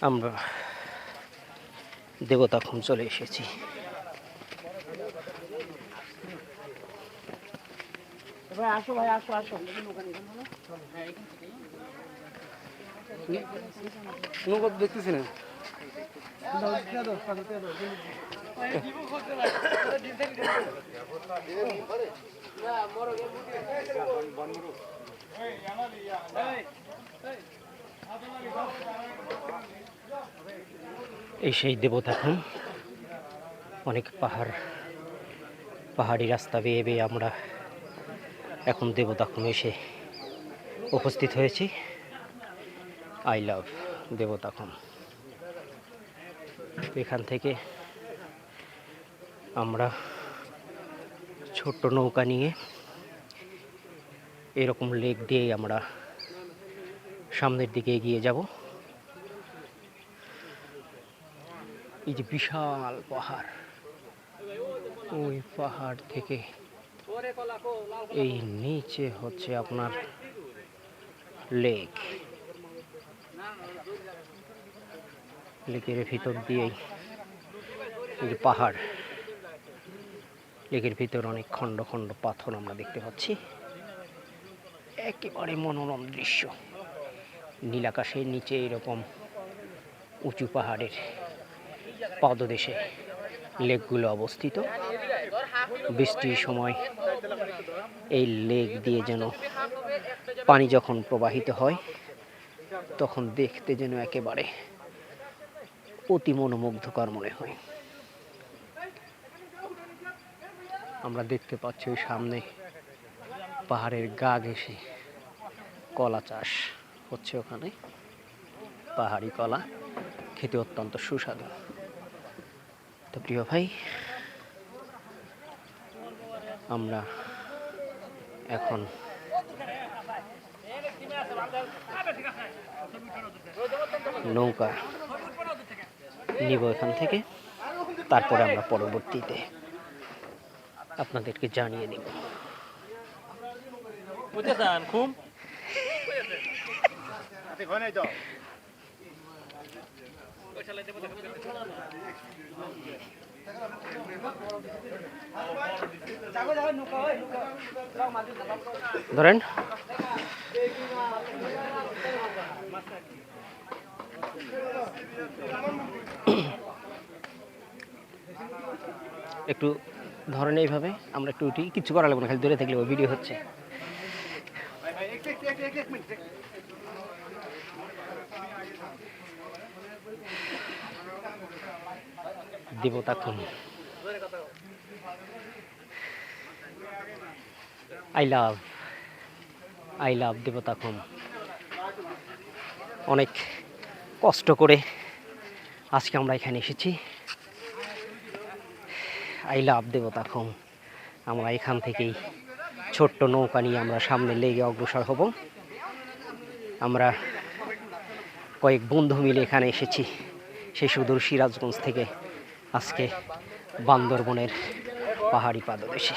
আমরা দেবতাখুম চলে এসেছি। আসো ভাই, আসো আসো। নৌকা দেখতেছি না। এই সেই দেবতাখুম। অনেক পাহাড়ি রাস্তা বেয়ে বেয়ে আমরা এখন দেবতাখুম এসে উপস্থিত হয়েছি। I love Debotakhum. এখান থেকে আমরা ছোট্ট নৌকা নিয়ে এরকম লেক দিয়েই আমরা সামনের দিকে এগিয়ে যাব। এই যে বিশাল পাহাড়, ওই পাহাড় থেকে এই নিচে হচ্ছে আপনার লেক। লেকের ভিতর দিয়েই এই যে পাহাড়, লেকের ভিতর অনেক খণ্ড খণ্ড পাথর আমরা দেখতে পাচ্ছি। একেবারে মনোরম দৃশ্য। নীলাকাশের নিচে এরকম উঁচু পাহাড়ের পাদদেশে লেকগুলো অবস্থিত। বৃষ্টির সময় এই লেক দিয়ে যেন পানি যখন প্রবাহিত হয় তখন দেখতে যেন একেবারে অতি মনোমুগ্ধকর মনে হয়। আমরা দেখতে পাচ্ছি ওই সামনে পাহাড়ের গা ঘেঁষে কলা চাষ হচ্ছে। ওখানে পাহাড়ি কলা খেতে অত্যন্ত সুস্বাদু। তো প্রিয় ভাই, আমরা এখন নৌকা নিব এখান থেকে, তারপরে আমরা পরবর্তীতে আপনাদেরকে জানিয়ে দিব। ধরেন একটু ধরেন এইভাবে, আমরা একটু উঠি, কিছু করা লাগবে না, খালি দূরে থাকলে ওই ভিডিও হচ্ছে। Debotakhum, I love Debotakhum. অনেক কষ্ট করে আজকে আমরা এখানে এসেছি। I love Debotakhum. আমরা এখান থেকেই ছোট্ট নৌকা নিয়ে আমরা সামনে লেগে অগ্রসর হব। আমরা কয়েক বন্ধু মিলে এখানে এসেছি সেই সুদূর সিরাজগঞ্জ থেকে, আজকে বান্দরবনের পাহাড়ি পাদদেশে।